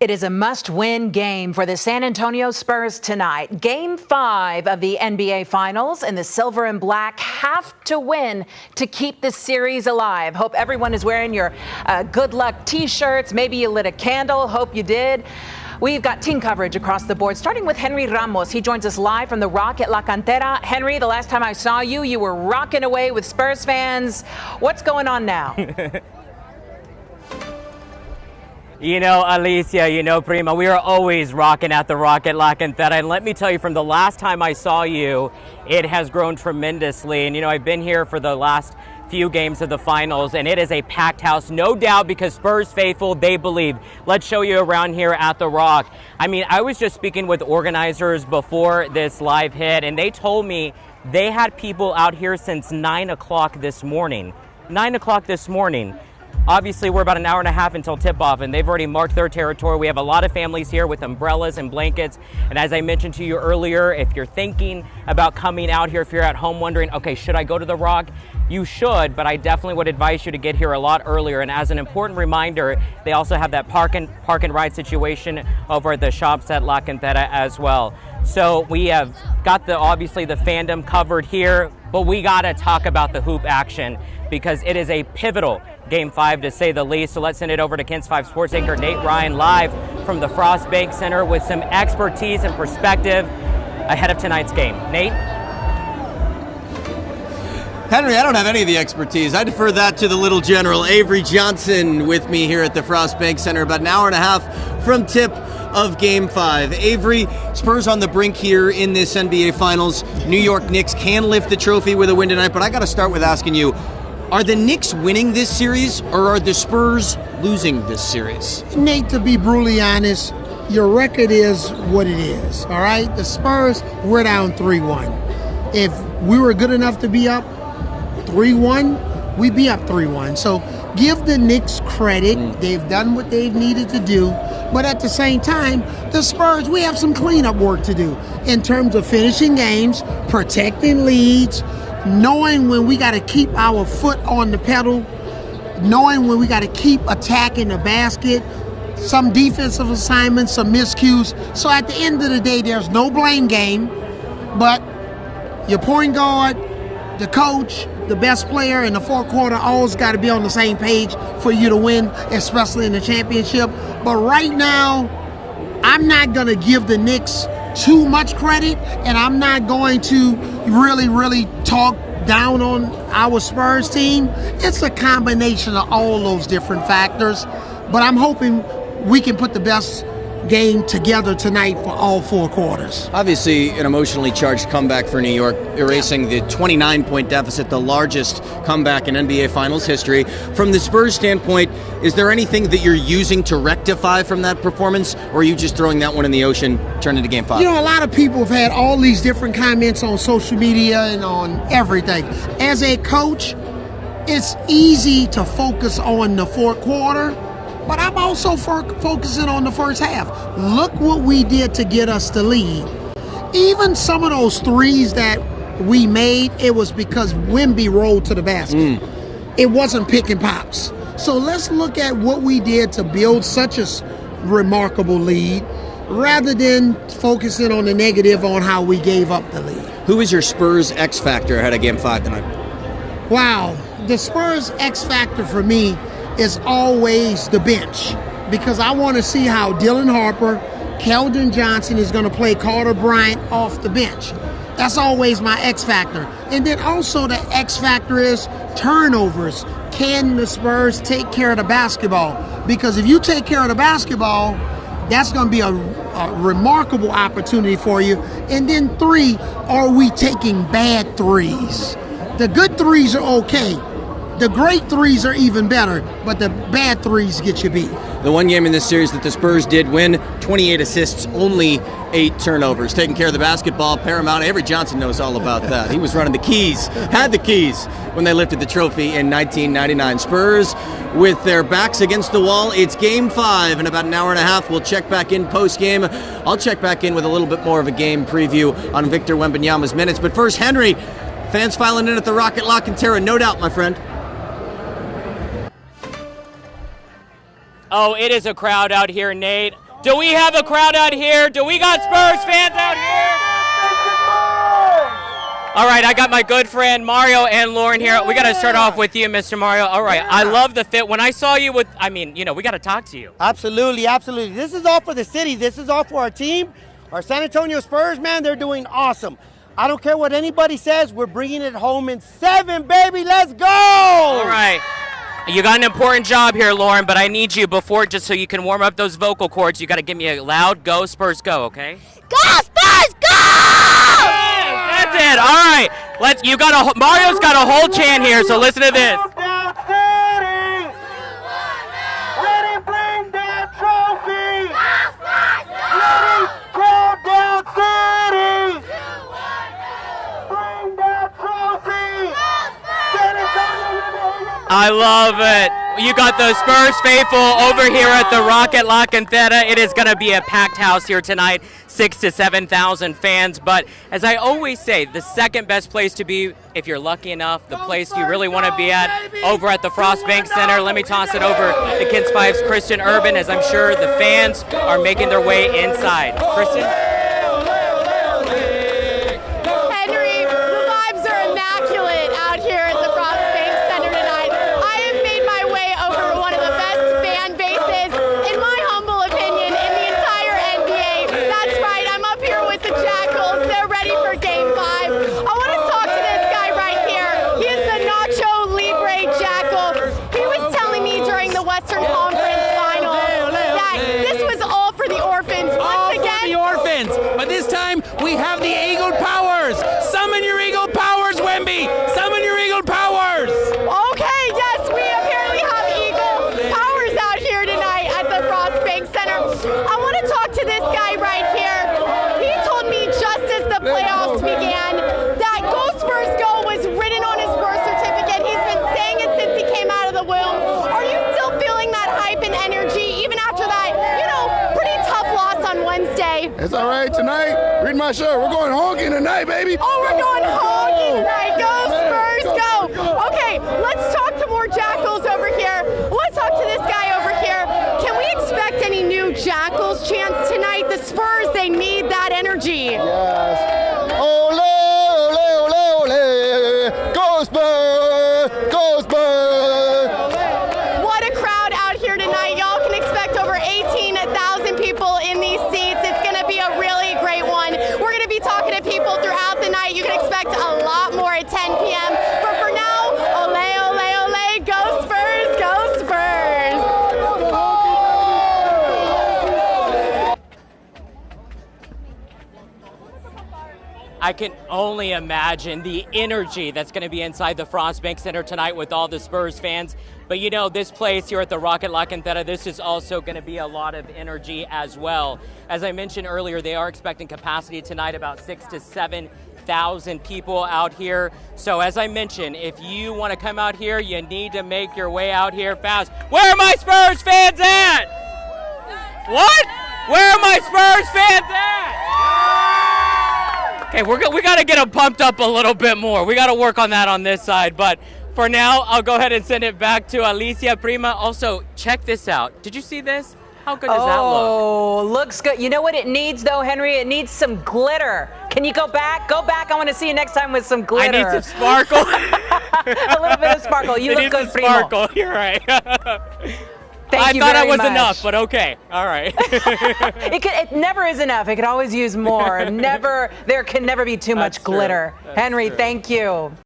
It is a must-win game for the San Antonio Spurs tonight. Game 5 of the NBA Finals, and the Silver and Black have to win to keep this series alive. Hope everyone is wearing your good luck T-shirts. Maybe you lit a candle. Hope you did. We've got team coverage across the board, starting with Henry Ramos. He joins us live from the Rock at La Cantera. Henry, the last time I saw you, you were rocking away with Spurs fans. What's going on now? You know, Alicia, you know, Prima, we are always rocking at the Rocket La Cantera. And let me tell you, from the last time I saw you, it has grown tremendously. And, you know, I've been here for the last few games of the finals, and it is a packed house, no doubt, because Spurs faithful, they believe. Let's show you around here at the Rock. I mean, I was just speaking with organizers before this live hit, and they told me they had people out here since 9 o'clock this morning. 9 o'clock this morning. Obviously, we're about an hour and a half until tip-off, and they've already marked their territory. We have a lot of families here with umbrellas and blankets. And as I mentioned to you earlier, if you're thinking about coming out here, if you're at home wondering, okay, should I go to the Rock? You should, but I definitely would advise you to get here a lot earlier. And as an important reminder, they also have that park and ride situation over at the shops at La Cantera as well. So we have got obviously the fandom covered here, but we got to talk about the hoop action because it is a pivotal Game 5 to say the least. So let's send it over to KENS 5 sports anchor Nate Ryan live from the Frost Bank Center with some expertise and perspective ahead of tonight's game. Nate? Henry, I don't have any of the expertise. I defer that to the little general, Avery Johnson, with me here at the Frost Bank Center, about an hour and a half from tip of Game 5. Avery, Spurs on the brink here in this NBA Finals. New York Knicks can lift the trophy with a win tonight, but I got to start with asking you, are the Knicks winning this series, or are the Spurs losing this series? Nate, to be brutally honest, your record is what it is, all right? The Spurs, we're down 3-1. If we were good enough to be up 3-1, we'd be up 3-1. So give the Knicks credit. They've done what they've needed to do. But at the same time, the Spurs, we have some cleanup work to do in terms of finishing games, protecting leads, knowing when we got to keep our foot on the pedal, knowing when we got to keep attacking the basket, some defensive assignments, some miscues. So at the end of the day, there's no blame game, but your point guard, the coach, the best player in the fourth quarter always got to be on the same page for you to win, especially in the championship. But right now, I'm not going to give the Knicks too much credit, and I'm not going to really talk down on our Spurs team. It's a combination of all those different factors, but I'm hoping we can put the best game together tonight for all four quarters. Obviously, an emotionally charged comeback for New York, erasing the 29-point deficit, the largest comeback in NBA Finals history. From the Spurs standpoint, is there anything that you're using to rectify from that performance, or are you just throwing that one in the ocean, turn into Game 5? You know, a lot of people have had all these different comments on social media and on everything. As a coach, it's easy to focus on the fourth quarter, but I'm also focusing on the first half. Look what we did to get us the lead. Even some of those threes that we made, it was because Wemby rolled to the basket. It wasn't pick and pops. So let's look at what we did to build such a remarkable lead rather than focusing on the negative on how we gave up the lead. Who is your Spurs X factor ahead of Game 5 tonight? Wow. The Spurs X factor for me is always the bench, because I want to see how Dylan Harper, Keldon Johnson is going to play Carter Bryant off the bench. That's always my X factor. And then also the X factor is turnovers. Can the Spurs take care of the basketball? Because if you take care of the basketball, that's going to be a remarkable opportunity for you. And then 3, are we taking bad threes? The good threes are okay. The great threes are even better, but the bad threes get you beat. The one game in this series that the Spurs did win, 28 assists, only 8 turnovers. Taking care of the basketball, paramount. Avery Johnson knows all about that. He was running the keys, had the keys when they lifted the trophy in 1999. Spurs with their backs against the wall. It's Game 5 in about an hour and a half. We'll check back in post-game. I'll check back in with a little bit more of a game preview on Victor Wembanyama's minutes. But first, Henry, fans filing in at the Rocket La Cantera, no doubt, my friend. Oh, it is a crowd out here, Nate. Do we have a crowd out here? Do we got Spurs fans out here? All right, I got my good friend Mario and Lauren here. We got to start off with you, Mr. Mario. All right, I love the fit. When I saw you with, we got to talk to you. Absolutely, absolutely. This is all for the city. This is all for our team. Our San Antonio Spurs, man, they're doing awesome. I don't care what anybody says. We're bringing it home in 7, baby. Let's go! All right. You got an important job here, Lauren, but I need you before, just so you can warm up those vocal cords, you got to give me a loud go, Spurs, go, okay? Go, Spurs, go! Yes, that's it. All right. Mario's got a whole chant here, so listen to this. I love it. You got the Spurs faithful over here at the Rocket La Cantera. It is going to be a packed house here tonight, 6,000 to 7,000 fans. But as I always say, the second best place to be, if you're lucky enough, the place you really want to be at, over at the Frost Bank Center. Let me toss it over to Kins 5's Christian Urban, as I'm sure the fans are making their way inside. Christian? Henry, the vibes are immaculate out here at the Frost Bank Center tonight. I have made my way over one of the best fan bases, in my humble opinion, in the entire NBA. That's right, I'm up here with the Jackals. They're ready for Game 5. I want to talk to this guy right here. He is the Nacho Libre Jackal. He was telling me during the Western Conference Finals that this was all for the orphans. Once again, the orphans, but this time we have the Eagle powers. Summon your Eagle powers, Wemby. Summon your Eagle powers. okay, yes, we apparently have Eagle powers out here tonight at the Frost Bank Center. I want to talk to this guy right here. He told me just as the playoffs began that Go Spurs Go was written on his birth certificate. He's been saying it since he came out of the womb. Are you still feeling that hype and energy even after that, pretty tough loss on Wednesday? It's all right tonight. Read my shirt. We're going honking tonight, baby. Oh, we're going honking tonight. Go Spurs, go. Okay, let's talk to more Jackals over here. Let's talk to this guy over here. Can we expect any new Jackals chants tonight? The Spurs, they need that energy. Yes. Ole, ole, ole, ole. Go Spurs! Go Spurs! What a crowd out here tonight. Y'all can expect over 18,000 people in these seats. It's going to be a really great one. We're going to be talking to people throughout the night. You can expect a lot more at 10 p.m. But for now, ole, ole, ole, go Spurs, go Spurs. I can only imagine the energy that's going to be inside the Frost Bank Center tonight with all the Spurs fans. But this place here at the Rocket La Cantera, this is also going to be a lot of energy as well. As I mentioned earlier, they are expecting capacity tonight, about 6,000 to 7,000 people out here. So as I mentioned, if you want to come out here, you need to make your way out here fast. Where are my Spurs fans at? What? Where are my Spurs fans at? Okay, we got to get them pumped up a little bit more. We got to work on that on this side. But for now, I'll go ahead and send it back to Alicia Prima. Also, check this out. Did you see this? How good does that look? Oh, looks good. You know what it needs, though, Henry? It needs some glitter. Can you go back? Go back. I want to see you next time with some glitter. I need some sparkle. A little bit of sparkle. You look good, Primo. Sparkle. You're right. Thank you I thought very it was much. enough, but okay. All right. It never is enough. It could always use more. There can never be too much glitter. Henry, thank you.